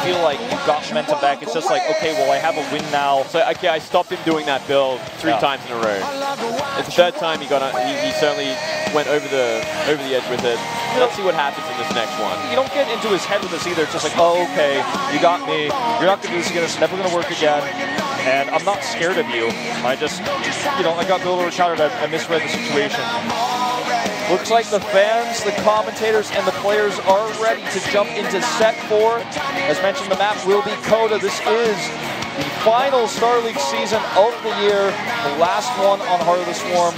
feel like you got momentum back. It's just like, okay, well, I have a win now. So okay, I stopped him doing that build 3 times in a row. It's the 3rd time he certainly went over the edge with it. Let's see what happens in this next one. You don't get into his head with this either. It's just like, oh, okay, you got me. You're not going to do this again. It's never going to work again. And I'm not scared of you. I just, you know, I got ByuL countered. I misread the situation. Looks like the fans, the commentators, and the players are ready to jump into set 4. As mentioned, the map will be Coda. This is the final Star League season of the year, the last one on Heart of the Swarm.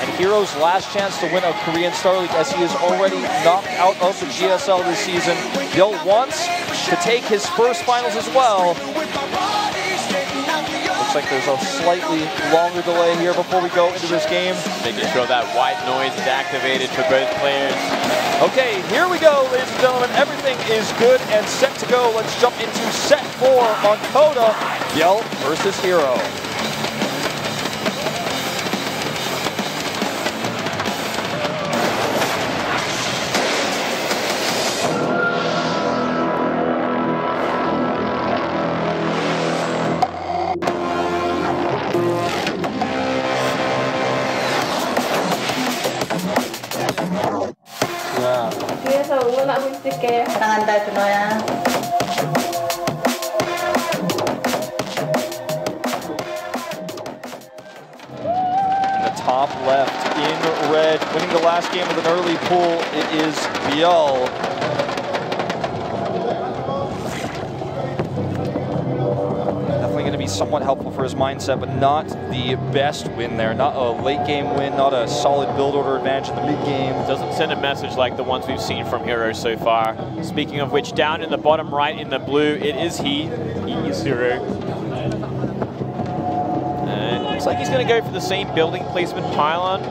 And herO's last chance to win a Korean Star League, as he is already knocked out of the GSL this season. ByuL wants to take his first finals as well. Looks like there's a slightly longer delay here before we go into this game. Making sure that white noise is activated for both players. Okay, here we go, ladies and gentlemen. Everything is good and set to go. Let's jump into set 4 on Coda. ByuL versus herO. Top left in red, winning the last game with an early pull, it is ByuL. Definitely going to be somewhat helpful for his mindset, but not the best win there. Not a late game win, not a solid build order advantage in the mid game. Doesn't send a message like the ones we've seen from herO so far. Speaking of which, down in the bottom right in the blue, it is he. He is herO. Looks like he's going to go for the same building placement pylon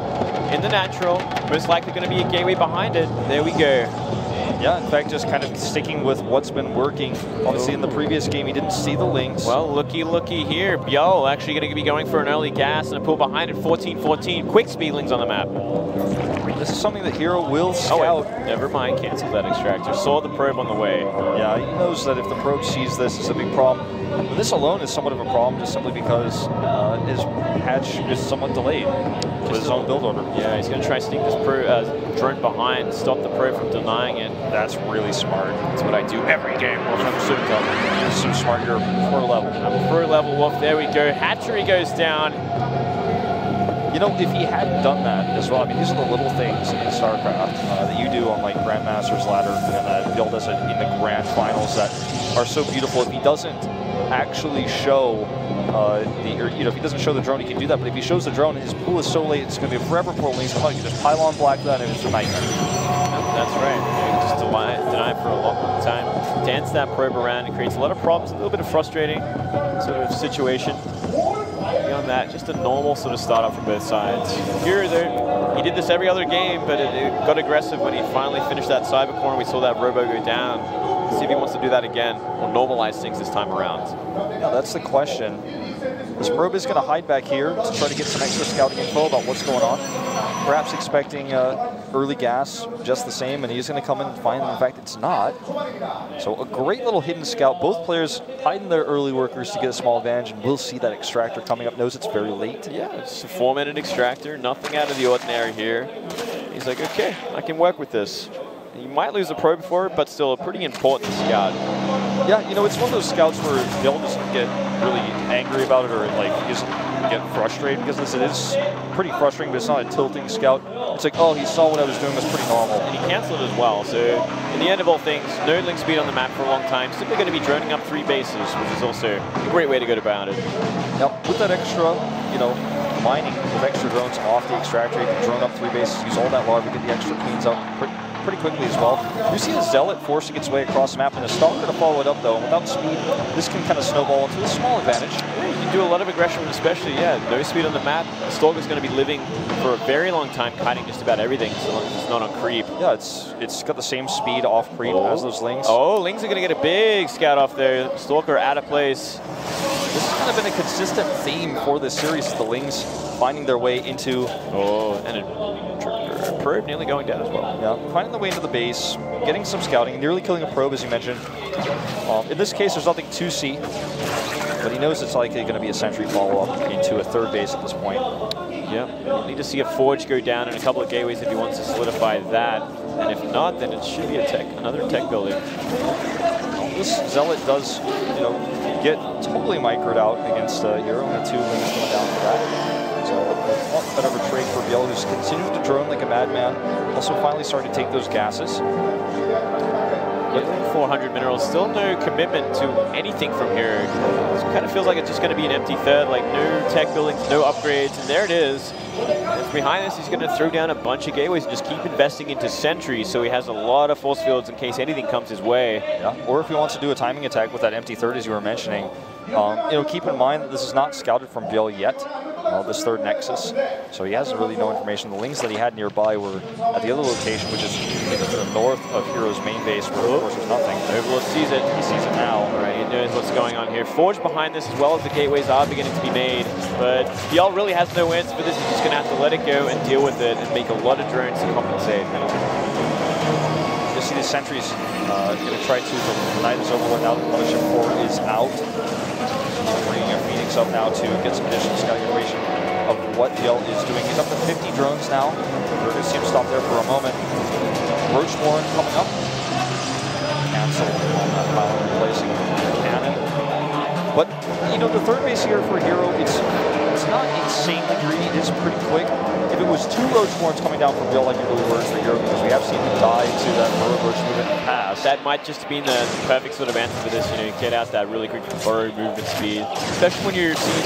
in the natural. Most likely going to be a gateway behind it. There we go. Yeah, in fact, just kind of sticking with what's been working. Obviously, in the previous game, he didn't see the links. Well, looky here. ByuL actually going to be going for an early gas and a pull behind it. 14-14. Quick speed links on the map. This is something that herO will scout. Oh, wait. Never mind. Cancel that extractor. Saw the probe on the way. Yeah, he knows that if the probe sees this, it's a big problem. But this alone is somewhat of a problem, just simply because his hatch is somewhat delayed with his own build order. Yeah, he's going to try to sneak this drone behind, stop the probe from denying it. That's really smart. That's what I do every game. Well, I'm so dumb. You're so smart. You're pro level. I'm pro level wolf. There we go. Hatchery goes down. You know, if he hadn't done that as well, I mean, these are the little things in Starcraft that you do on like Grandmaster's ladder and that ByuL does it in the grand finals that are so beautiful. If he doesn't actually show if he doesn't show the drone, he can do that. But if he shows the drone, his pool is so late, it's going to be a forever pool. And he's going to just pile on black that, and it's a nightmare. That's right. You can just deny it for a long time. Dance that probe around. It creates a lot of problems, a little bit of frustrating sort of situation. Beyond that, just a normal sort of startup from both sides. Here, he did this every other game, but it got aggressive when he finally finished that cyber corner. We saw that robo go down. Let's see if he wants to do that again or normalize things this time around. Yeah, that's the question. This probe is going to hide back here to try to get some extra scouting info about what's going on. Perhaps expecting early gas just the same, and he's going to come in and find, in fact, it's not. So a great little hidden scout. Both players hiding their early workers to get a small advantage, and we'll see that extractor coming up. Knows it's very late. Yeah, it's a 4-minute extractor. Nothing out of the ordinary here. He's like, okay, I can work with this. You might lose the probe for it, but still a pretty important scout. Yeah, you know, it's one of those scouts where ByuL doesn't get really angry about it or like he doesn't get frustrated because it is pretty frustrating, but it's not a tilting scout. It's like, oh, he saw what I was doing, was pretty normal. And he canceled as well, so in the end of all things, no link speed on the map for a long time. Simply going to be droning up 3 bases, which is also a great way to go about it. Now, with that extra, you know, mining with extra drones off the extractor, you can drone up 3 bases, use all that larva, get the extra queens out pretty quickly as well. You see a Zealot forcing its way across the map, and a Stalker to follow it up, though. Without speed, this can kind of snowball into a small advantage. You can do a lot of aggression, especially, no speed on the map. The Stalker's going to be living for a very long time, kiting just about everything, so long as it's not on creep. Yeah, it's got the same speed off creep as those Lings. Oh, Lings are going to get a big scout off there. Stalker out of place. This has kind of been a consistent theme for this series, the Lings finding their way into... Oh, and a trigger. probe nearly going down as well. Yeah, finding the way into the base, getting some scouting, nearly killing a probe, as you mentioned. In this case, there's nothing to see, but he knows it's likely going to be a sentry follow-up into a third base at this point. Yeah, need to see a forge go down and a couple of gateways if he wants to solidify that. And if not, then it should be another tech building. This Zealot does, you know, get totally microed out against herO. Only 2 lings going down for that. So a bit of a trade for ByuL, who's continued to drone like a madman. Also finally starting to take those gases. 400 minerals, still no commitment to anything from here. It kind of feels like it's just going to be an empty third, like no tech buildings, no upgrades, and there it is. And behind this, he's going to throw down a bunch of gateways and just keep investing into sentries, so he has a lot of force fields in case anything comes his way. Yeah. Or if he wants to do a timing attack with that empty third, as you were mentioning, you know, keep in mind that this is not scouted from ByuL yet, this third nexus. So he has really no information. The lings that he had nearby were at the other location, which is to the north of herO's main base, where of course there's nothing. Overlord sees it. He sees it now. All right, he knows what's going on here. Forge behind this, as well as the gateways are beginning to be made. But ByuL really has no answer for this. He's just going to have to let it go and deal with it and make a lot of drones to compensate. You see the sentries going to try to deny this overlord now that Mothership 4 is out. Bringing a Phoenix up now to get some additional scouting information of what ByuL is doing. He's up to 50 drones now. We're going to see him stop there for a moment. Roachborn coming up. Cancel on that pile, replacing cannon. But, you know, the third base here for herO, it's not insanely greedy. It is pretty quick. If it was 2 Roachborns coming down from ByuL, like it really works for herO, because we have seen him die to that burrow roach movement in the past. That might just be the perfect sort of answer for this. You know, you get out that really quick burrow movement speed, especially when you're seeing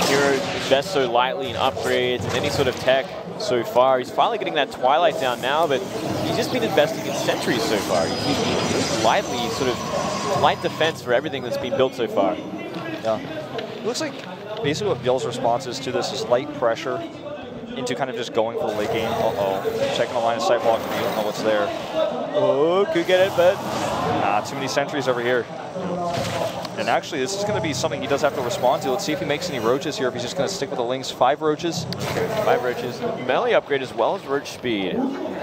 herO invest so lightly in upgrades and any sort of tech so far. He's finally getting that Twilight down now, but he's just been investing in sentries so far. He's lightly sort of light defense for everything that's been built so far. Yeah. It looks like basically what ByuL's response is to this is light pressure into kind of just going for the late game. Checking the line of sight block, you don't know what's there. Oh, could get it, but nah, too many sentries over here. And actually, this is going to be something he does have to respond to. Let's see if he makes any roaches here, if he's just going to stick with the lings. 5 roaches. 5 roaches. Melee upgrade as well as roach speed.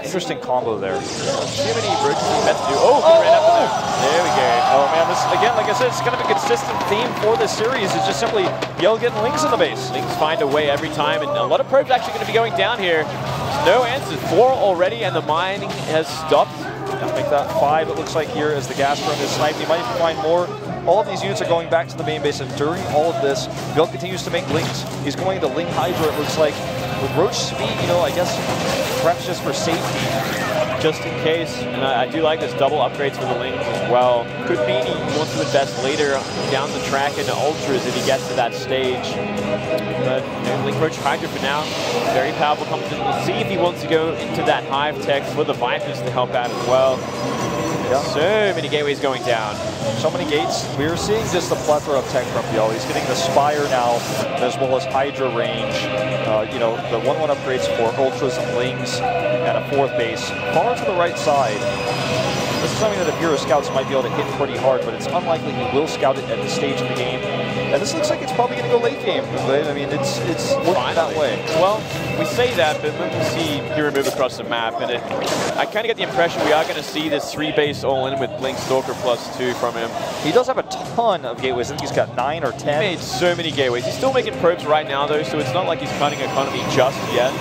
Interesting combo there. See how many roaches he meant to do. Oh, ran up in there. There we go. Oh man, this again, like I said, it's kind of a consistent theme for this series. It's just simply ByuL getting lings in the base. Lings find a way every time, and a lot of probes actually going to be going down here. There's no answers. 4 already, and the mining has stopped. I'll make that 5, it looks like, here as the gas drone is sniped. You might even find more. All of these units are going back to the main base, and during all of this, ByuL continues to make lings. He's going to Ling Hydra, it looks like. With roach speed, you know, I guess perhaps just for safety. Just in case, and I do like this double upgrades for the lings as well. Could mean he wants to invest later down the track into ultras if he gets to that stage. But you know, Link Roach Hydra for now, very powerful competition. We'll see if he wants to go into that Hive tech for the Vipers to help out as well. Yeah. So many gateways going down. So many gates. We're seeing just a plethora of tech from ByuL. He's getting the Spire now, as well as Hydra range. You know, the 1-1 upgrades for Ultras and Lings, and a 4th base. Far to the right side. This is something that if herO scouts might be able to hit pretty hard, but it's unlikely he will scout it at this stage of the game. And this looks like it's probably going to go late game. I mean, it's looking that way. Well, we say that, but when we see herO move across the map, and I kind of get the impression we are going to see this 3-base all-in with Blink Stalker +2 from him. He does have a ton of gateways. I think he's got 9 or 10. He made so many gateways. He's still making probes right now, though, so it's not like he's cutting economy just yet.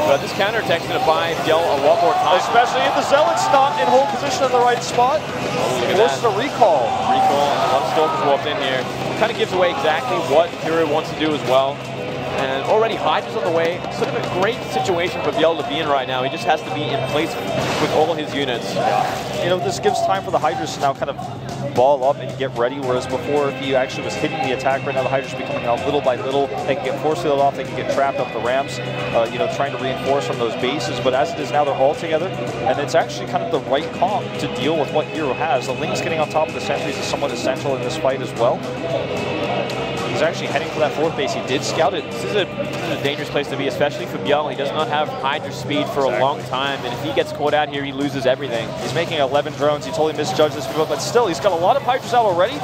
But this counterattack's going to buy ByuL a lot more time. Especially if the Zealot's not in hold position in the right spot. Oh, look at forces a recall. Recall, and a lot of Stalkers walked in here. Kind of gives away exactly what herO wants to do as well. And already Hydra's on the way. Sort of a great situation for ByuL to be in right now. He just has to be in place with all his units. Yeah. You know, this gives time for the Hydras to now kind of ball up and get ready, whereas before, if he actually was hitting the attack, right now the Hydras will be coming out little by little. They can get force fielded off, they can get trapped up the ramps, you know, trying to reinforce from those bases. But as it is now, they're all together, and it's actually kind of the right comp to deal with what herO has. The Lings getting on top of the sentries is somewhat essential in this fight as well. He's actually heading for that 4th base. He did scout it. This is a dangerous place to be, especially for ByuL. He does not have Hydra speed for a long time, and if he gets caught out here, he loses everything. He's making 11 drones. He totally misjudged this, but still, he's got a lot of Hydras out already.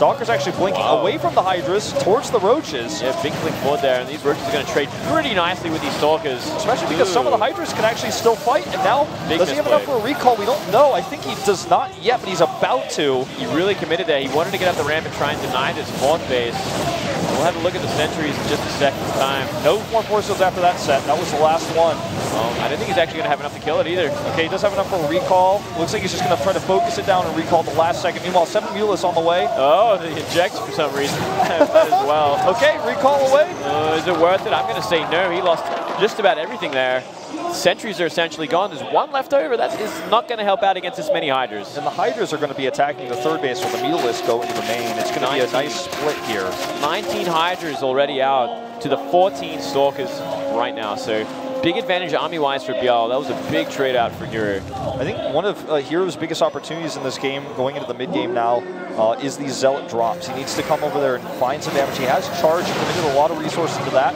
Stalker's actually blinking away from the Hydras towards the Roaches. Yeah, big blink forward there, and these Roaches are going to trade pretty nicely with these Stalkers. Especially because some of the Hydras can actually still fight, and now does he have enough for a recall? We don't know. I think he does not yet, but he's about to. He really committed there. He wanted to get up the ramp and try and deny this fourth base. We'll have a look at the sentries in just a second time. No more force fields after that set. That was the last one. I don't think he's actually going to have enough to kill it either. Okay, he does have enough for a recall. Looks like he's just going to try to focus it down and recall at the last second. Meanwhile, 7 ByuL is on the way. Oh, the eject for some reason as well. Okay, recall away. Is it worth it? I'm going to say no. He lost just about everything there. Sentries are essentially gone. There's one left over. That is not going to help out against this many Hydras. And the Hydras are going to be attacking the third base while the Mutalists go into the main. It's going to be a nice split here. 19 Hydras already out to the 14 Stalkers right now. So big advantage army-wise for ByuL. That was a big trade out for herO. I think one of herO's biggest opportunities in this game, going into the mid-game now, is these Zealot drops. He needs to come over there and find some damage. He has charged and committed a lot of resources into that.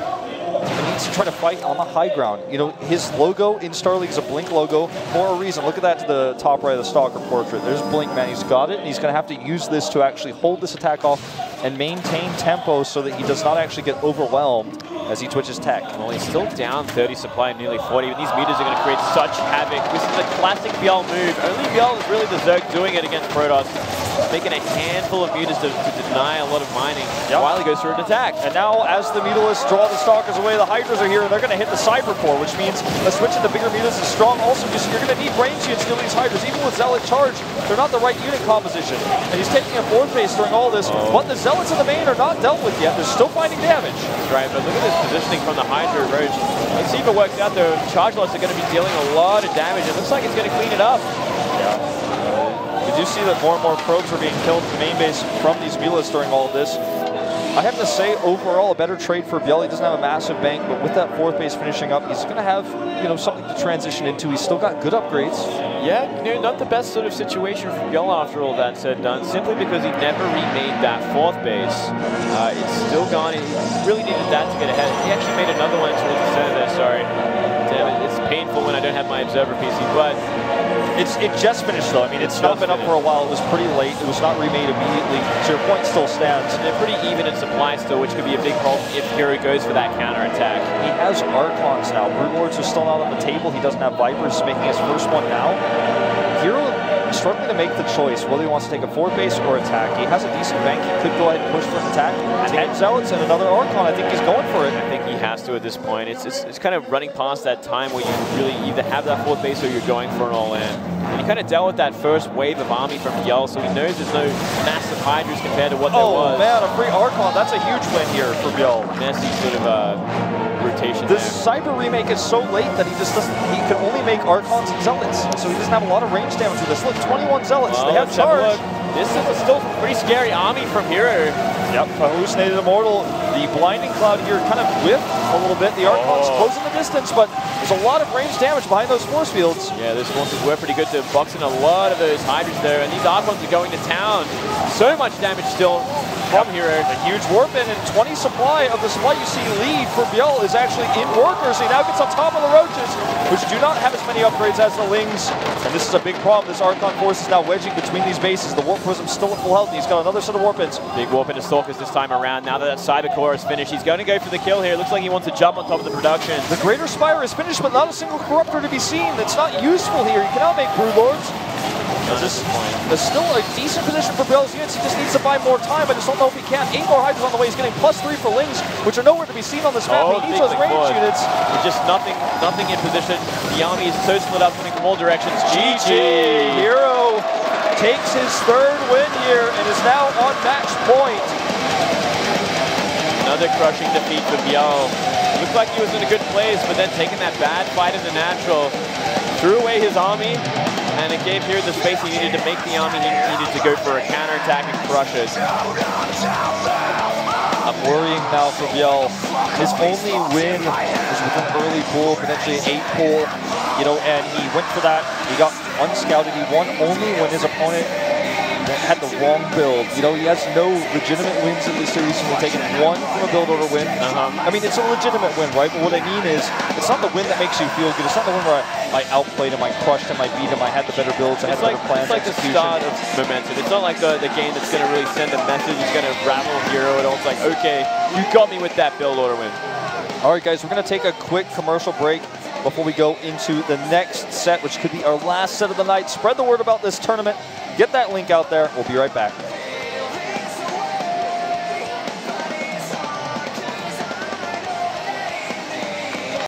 He needs to try to fight on the high ground. You know, his logo in Star League is a Blink logo for a reason. Look at that to the top right of the Stalker portrait. There's Blink, man. He's got it, and he's going to have to use this to actually hold this attack off and maintain tempo so that he does not actually get overwhelmed as he twitches tech. Well, he's still down 30 supply, nearly 40. But these meters are going to create such havoc. This is a classic ByuL move. Only ByuL is really the Zerg doing it against Protoss. Making a handful of meters to deny a lot of mining while he goes for an attack. And now, as the Mutalists draw the Stalkers away, the Hydras are here, and they're going to hit the Cyber Core, which means the switch into bigger meters is strong. Also, you're going to need range units to kill these Hydras. Even with Zealot charge, they're not the right unit composition. And he's taking a fourth base during all this, but the Zealots in the main are not dealt with yet. They're still finding damage. That's right, but look at this positioning from the Hydra Roach. Let's see if it works out, though. Charge loss are going to be dealing a lot of damage. It looks like it's going to clean it up. We do see that more and more probes are being killed at the main base from these Mutalists during all of this. I have to say, overall, a better trade for ByuL. He doesn't have a massive bank, but with that fourth base finishing up, he's going to have, you know, something to transition into. He's still got good upgrades. Yeah, you know, not the best sort of situation for ByuL after all that said and done, simply because he never remade that fourth base. It's still gone. He really needed that to get ahead. He actually made another one towards the center there, sorry. Damn it, it's painful when I don't have my observer PC, but it just finished though. I mean, it's not been up for a while. It was pretty late. It was not remade immediately. So your point still stands. And they're pretty even in supply still, which could be a big problem if herO goes for that counter-attack. He has Archons now. Broodlords are still not on the table. He doesn't have Vipers making his first one now. herO struggling to make the choice whether he wants to take a fourth base or attack. He has a decent bank. He could go ahead and push for an attack. 10 Zealots and another Archon. I think he's going for it. I think he has to at this point. It's kind of running past that time where you really either have that fourth base or you're going for an all-in. And he kind of dealt with that first wave of army from ByuL, so he knows there's no massive Hydras compared to what there was. Oh man, a free Archon. That's a huge win here for ByuL. Messy sort of rotation This Cyber remake is so late that he just doesn't, he can only make Archons and Zealots, so he doesn't have a lot of range damage with this. Look, 21 Zealots, they have charge. This is still a pretty scary army from herO. Yep, Hallucinated Immortal. The Blinding Cloud here kind of whiffed a little bit. The Archons closing the distance, but there's a lot of range damage behind those force fields. Yeah, those forces were pretty good to box in a lot of those Hydras there, and these Archons are going to town. So much damage still from herO. A huge warp in and 20 supply of the supply you see lead for ByuL is actually in workers. He now gets on top of the Roaches, which do not have as many upgrades as the Lings. And this is a big problem. This Archon force is now wedging between these bases. The Warp Prism's still at full health, and he's got another set of warp ins. Big warp into Stalkers this time around. Now that Cyber Core is finished, he's going to go for the kill here. Looks like he wants to jump on top of the production. The Greater Spire is finished, but not a single Corruptor to be seen. That's not useful here. You cannot make Broodlords. This is still a decent position for ByuL's units. He just needs to buy more time. I just don't know if he can. 8 more Hydras on the way. He's getting +3 for Lings, which are nowhere to be seen on this map. He needs those range units. It's just nothing in position. The army is so split up, coming from all directions. GG! herO takes his third win here and is now on match point. Another crushing defeat for ByuL. Looked like he was in a good place, but then taking that bad fight in the natural, threw away his army, and it gave herO the space he needed to make the army he needed to go for a counterattack and crush it. I'm worrying now for ByuL. His only win was with an early pool, potentially an 8 pool, you know, and he went for that. He got unscouted. He won only when his opponent had the wrong build. You know, he has no legitimate wins in this series. We're taking one from a build order win. I mean, it's a legitimate win, right? But what I mean is, it's not the win that makes you feel good. It's not the win where I outplayed him, I crushed him, I beat him, I had the better builds, I had the better plans. It's like the start of momentum. It's not like the game that's going to really send a message. It's going to rattle herO. It's like, okay, you got me with that build order win. All right, guys, we're going to take a quick commercial break before we go into the next set, which could be our last set of the night. Spread the word about this tournament. Get that link out there. We'll be right back.